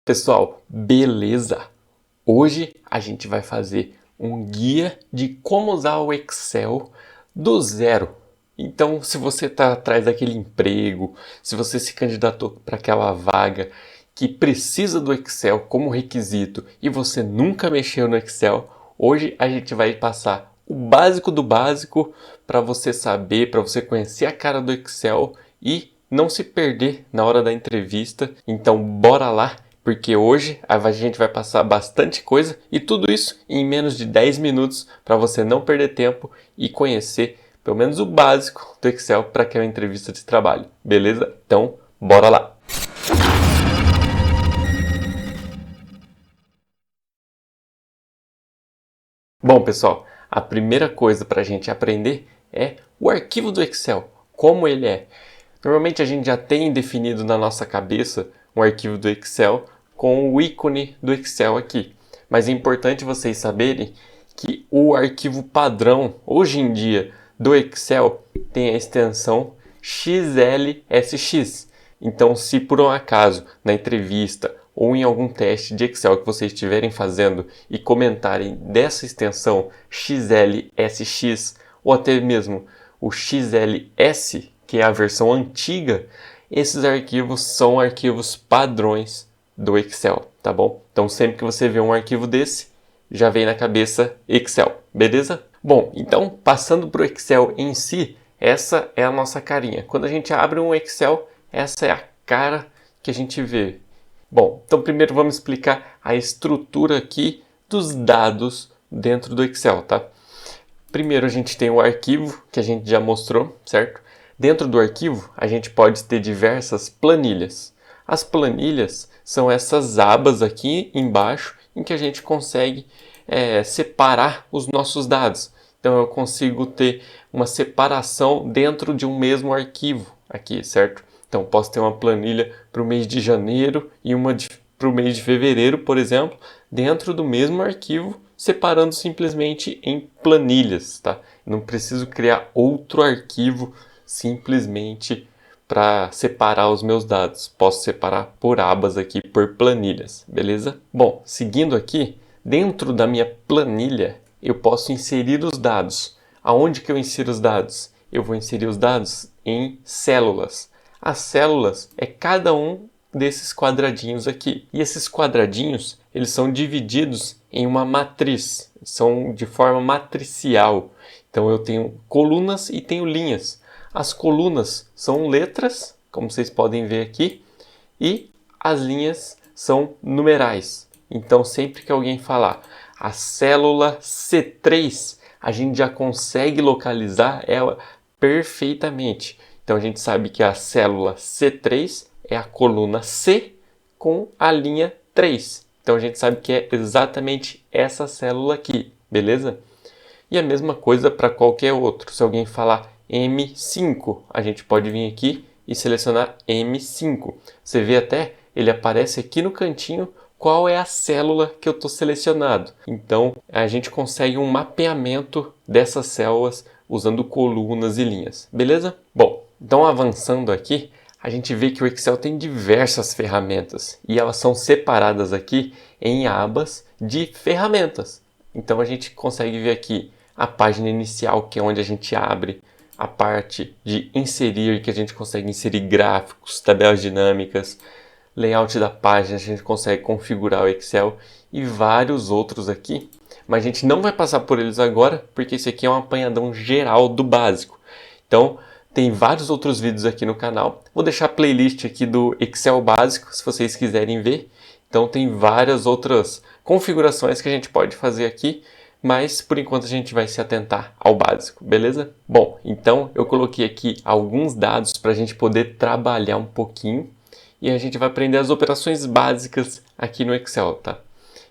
Pessoal, beleza? Hoje a gente vai fazer um guia de como usar o Excel do zero. Então, se você está atrás daquele emprego, se você se candidatou para aquela vaga que precisa do Excel como requisito e você nunca mexeu no Excel, hoje a gente vai passar o básico do básico para você saber, para você conhecer a cara do Excel e não se perder na hora da entrevista. Então, bora lá! Porque hoje a gente vai passar bastante coisa e tudo isso em menos de 10 minutos para você não perder tempo e conhecer pelo menos o básico do Excel para aquela entrevista de trabalho, beleza? Então, bora lá! Bom, pessoal, a primeira coisa para a gente aprender é o arquivo do Excel, como ele é. Normalmente a gente já tem definido na nossa cabeça um arquivo do Excel com o ícone do Excel aqui. Mas é importante vocês saberem que o arquivo padrão, hoje em dia, do Excel tem a extensão XLSX. Então, se por um acaso, na entrevista ou em algum teste de Excel que vocês estiverem fazendo e comentarem dessa extensão XLSX ou até mesmo o XLS, que é a versão antiga, esses arquivos são arquivos padrões do Excel, tá bom? Então sempre que você vê um arquivo desse, já vem na cabeça Excel, beleza? Bom, então passando para o Excel em si, essa é a nossa carinha. Quando a gente abre um Excel, essa é a cara que a gente vê. Bom, então primeiro vamos explicar a estrutura aqui dos dados dentro do Excel, tá? Primeiro a gente tem o arquivo, que a gente já mostrou, certo? Dentro do arquivo, a gente pode ter diversas planilhas. As planilhas são essas abas aqui embaixo em que a gente consegue separar os nossos dados. Então eu consigo ter uma separação dentro de um mesmo arquivo aqui, certo? Então posso ter uma planilha para o mês de janeiro e uma para o mês de fevereiro, por exemplo, dentro do mesmo arquivo, separando simplesmente em planilhas, tá? Não preciso criar outro arquivo simplesmente para separar os meus dados. Posso separar por abas aqui, por planilhas, beleza? Bom, seguindo aqui, dentro da minha planilha, eu posso inserir os dados. Aonde que eu insiro os dados? Eu vou inserir os dados em células. As células é cada um desses quadradinhos aqui. E esses quadradinhos, eles são divididos em uma matriz. São de forma matricial. Então eu tenho colunas e tenho linhas. As colunas são letras, como vocês podem ver aqui, e as linhas são numerais. Então, sempre que alguém falar a célula C3, a gente já consegue localizar ela perfeitamente. Então, a gente sabe que a célula C3 é a coluna C com a linha 3. Então, a gente sabe que é exatamente essa célula aqui, beleza? E a mesma coisa para qualquer outro. Se alguém falar M5, a gente pode vir aqui e selecionar M5. Você vê até, ele aparece aqui no cantinho qual é a célula que eu estou selecionado. Então, a gente consegue um mapeamento dessas células usando colunas e linhas, beleza? Bom, então avançando aqui, a gente vê que o Excel tem diversas ferramentas e elas são separadas aqui em abas de ferramentas. Então, a gente consegue ver aqui a página inicial, que é onde a gente abre a parte de inserir, que a gente consegue inserir gráficos, tabelas dinâmicas, layout da página, a gente consegue configurar o Excel e vários outros aqui. Mas a gente não vai passar por eles agora, porque esse aqui é um apanhadão geral do básico. Então, tem vários outros vídeos aqui no canal. Vou deixar a playlist aqui do Excel básico, se vocês quiserem ver. Então, tem várias outras configurações que a gente pode fazer aqui, mas por enquanto a gente vai se atentar ao básico, beleza? Bom, então eu coloquei aqui alguns dados para a gente poder trabalhar um pouquinho e a gente vai aprender as operações básicas aqui no Excel, tá?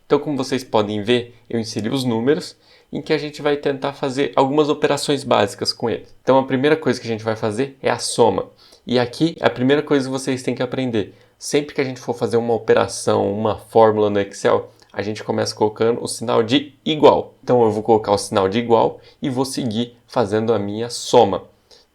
Então, como vocês podem ver, eu inseri os números em que a gente vai tentar fazer algumas operações básicas com eles. Então, a primeira coisa que a gente vai fazer é a soma. E aqui, a primeira coisa que vocês têm que aprender, sempre que a gente for fazer uma operação, uma fórmula no Excel, a gente começa colocando o sinal de igual. Então eu vou colocar o sinal de igual e vou seguir fazendo a minha soma.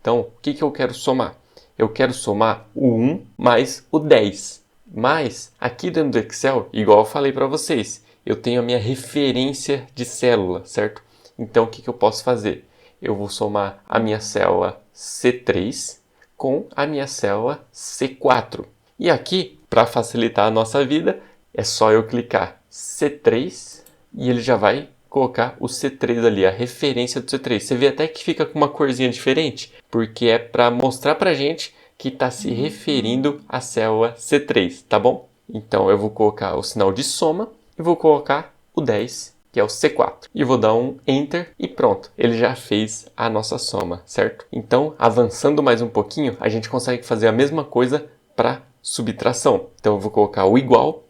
Então, o que eu quero somar? Eu quero somar o 1 mais o 10. Mas aqui dentro do Excel, igual eu falei para vocês, eu tenho a minha referência de célula, certo? Então o que eu posso fazer? Eu vou somar a minha célula C3 com a minha célula C4. E aqui, para facilitar a nossa vida, é só eu clicar C3 e ele já vai colocar o C3 ali, a referência do C3. Você vê até que fica com uma corzinha diferente, porque é para mostrar para a gente que está se referindo à célula C3, tá bom? Então eu vou colocar o sinal de soma e vou colocar o 10, que é o C4. E vou dar um Enter e pronto, ele já fez a nossa soma, certo? Então, avançando mais um pouquinho, a gente consegue fazer a mesma coisa para subtração. Então eu vou colocar o igual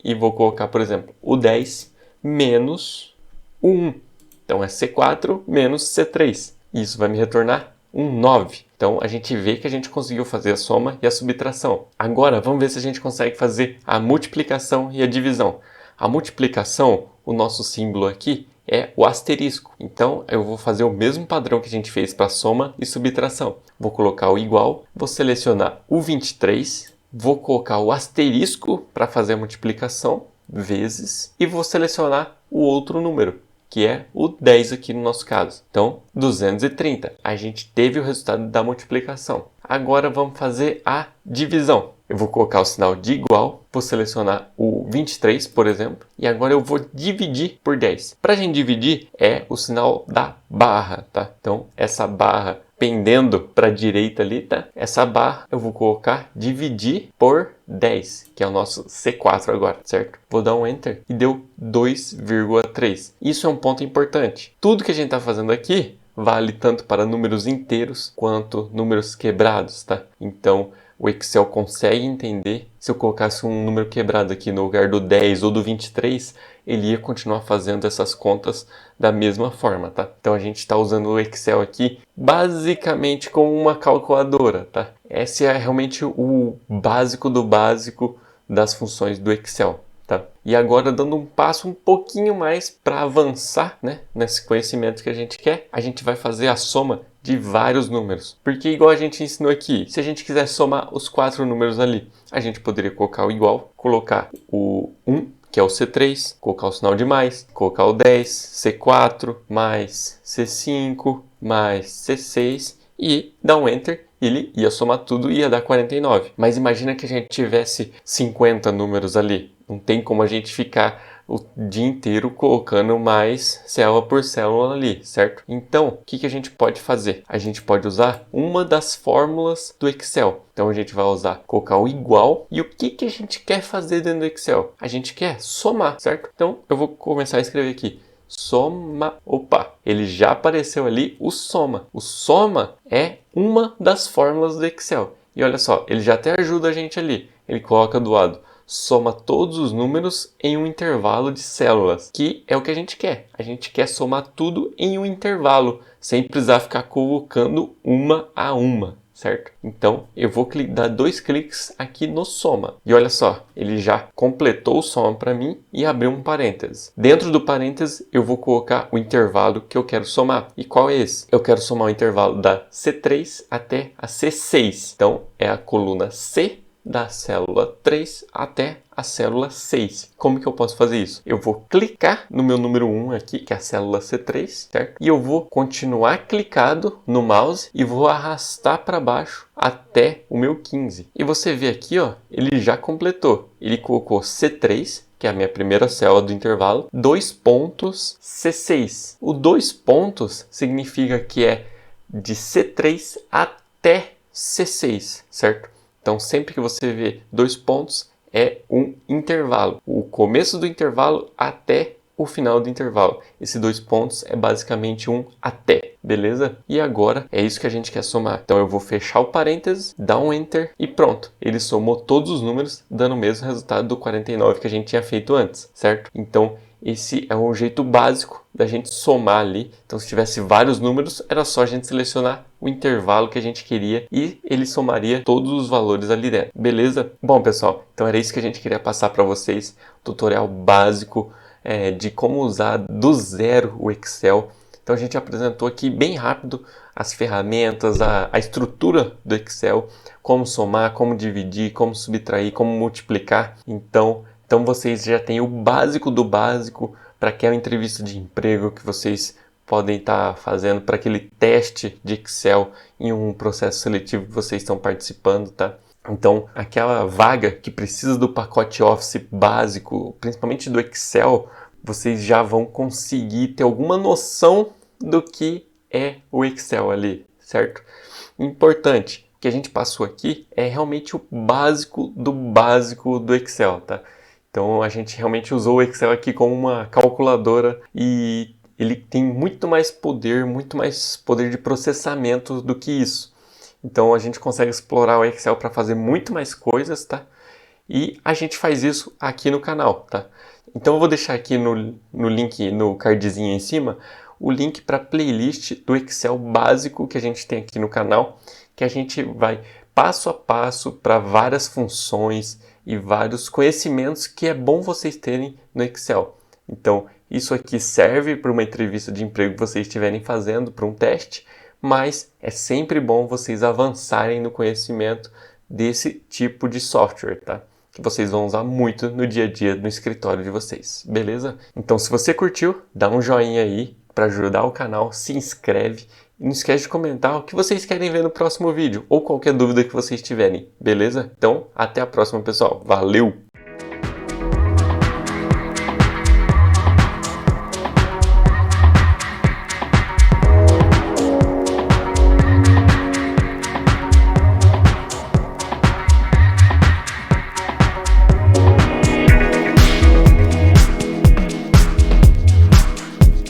e vou colocar, por exemplo, o 10 menos o 1. Então é C4 menos C3. Isso vai me retornar um 9. Então a gente vê que a gente conseguiu fazer a soma e a subtração. Agora vamos ver se a gente consegue fazer a multiplicação e a divisão. A multiplicação, o nosso símbolo aqui é o asterisco. Então eu vou fazer o mesmo padrão que a gente fez para soma e subtração. Vou colocar o igual, vou selecionar o 23, vou colocar o asterisco para fazer a multiplicação, vezes, e vou selecionar o outro número, que é o 10 aqui no nosso caso. Então, 230. A gente teve o resultado da multiplicação. Agora vamos fazer a divisão. Eu vou colocar o sinal de igual, vou selecionar o 23, por exemplo, e agora eu vou dividir por 10. Para a gente dividir é o sinal da barra, tá? Então, essa barra pendendo para a direita ali, tá? Essa barra eu vou colocar dividir por 10, que é o nosso C4 agora, certo? Vou dar um Enter e deu 2,3. Isso é um ponto importante. Tudo que a gente está fazendo aqui vale tanto para números inteiros quanto números quebrados, tá? Então, o Excel consegue entender. Se eu colocasse um número quebrado aqui no lugar do 10 ou do 23, ele ia continuar fazendo essas contas da mesma forma, tá? Então a gente está usando o Excel aqui basicamente como uma calculadora, tá? Esse é realmente o básico do básico das funções do Excel, tá? E agora, dando um passo um pouquinho mais para avançar, né, nesse conhecimento que a gente quer, a gente vai fazer a soma de vários números. Porque igual a gente ensinou aqui, se a gente quiser somar os 4 números ali, a gente poderia colocar o igual, colocar o 1, que é o C3, colocar o sinal de mais, colocar o 10, C4, mais C5, mais C6 e dar um Enter. Ele ia somar tudo e ia dar 49. Mas imagina que a gente tivesse 50 números ali. Não tem como a gente ficar o dia inteiro colocando mais célula por célula ali, certo? Então, o que a gente pode fazer? A gente pode usar uma das fórmulas do Excel. Então, a gente vai usar, colocar o igual. E o que a gente quer fazer dentro do Excel? A gente quer somar, certo? Então, eu vou começar a escrever aqui. Soma, opa, ele já apareceu ali o soma. O soma é uma das fórmulas do Excel. E olha só, ele já até ajuda a gente ali. Ele coloca do lado, soma todos os números em um intervalo de células, que é o que a gente quer. A gente quer somar tudo em um intervalo, sem precisar ficar colocando uma a uma, certo? Então, eu vou dar 2 cliques aqui no soma. E olha só, ele já completou o soma para mim e abriu um parênteses. Dentro do parênteses, eu vou colocar o intervalo que eu quero somar. E qual é esse? Eu quero somar o intervalo da C3 até a C6. Então, é a coluna C da célula 3 até a célula 6. Como que eu posso fazer isso? Eu vou clicar no meu número 1 aqui, que é a célula C3, certo? E eu vou continuar clicado no mouse e vou arrastar para baixo até o meu 15. E você vê aqui, ó, ele já completou. Ele colocou C3, que é a minha primeira célula do intervalo, 2 pontos C6. O 2 pontos significa que é de C3 até C6, certo? Então, sempre que você vê 2 pontos, é um intervalo. O começo do intervalo até o final do intervalo. Esse 2 pontos é basicamente um até, beleza? E agora é isso que a gente quer somar. Então, eu vou fechar o parênteses, dar um Enter e pronto. Ele somou todos os números, dando o mesmo resultado do 49 que a gente tinha feito antes, certo? Então, esse é um jeito básico da gente somar ali. Então, se tivesse vários números, era só a gente selecionar o intervalo que a gente queria e ele somaria todos os valores ali dentro. Beleza? Bom, pessoal, então era isso que a gente queria passar para vocês. Tutorial básico de como usar do zero o Excel. Então a gente apresentou aqui bem rápido as ferramentas, a estrutura do Excel, como somar, como dividir, como subtrair, como multiplicar. Então vocês já têm o básico do básico para aquela entrevista de emprego que vocês podem estar fazendo, para aquele teste de Excel em um processo seletivo que vocês estão participando, tá? Então, aquela vaga que precisa do pacote Office básico, principalmente do Excel, vocês já vão conseguir ter alguma noção do que é o Excel ali, certo? Importante, o que a gente passou aqui é realmente o básico do Excel, tá? Então, a gente realmente usou o Excel aqui como uma calculadora e ele tem muito mais poder de processamento do que isso. Então a gente consegue explorar o Excel para fazer muito mais coisas, tá? E a gente faz isso aqui no canal, tá? Então eu vou deixar aqui no link, no cardzinho em cima, o link para a playlist do Excel básico que a gente tem aqui no canal, que a gente vai passo a passo para várias funções e vários conhecimentos que é bom vocês terem no Excel. Então isso aqui serve para uma entrevista de emprego que vocês estiverem fazendo, para um teste, mas é sempre bom vocês avançarem no conhecimento desse tipo de software, tá? Que vocês vão usar muito no dia a dia no escritório de vocês, beleza? Então, se você curtiu, dá um joinha aí para ajudar o canal, se inscreve e não esquece de comentar o que vocês querem ver no próximo vídeo ou qualquer dúvida que vocês tiverem, beleza? Então, até a próxima, pessoal. Valeu!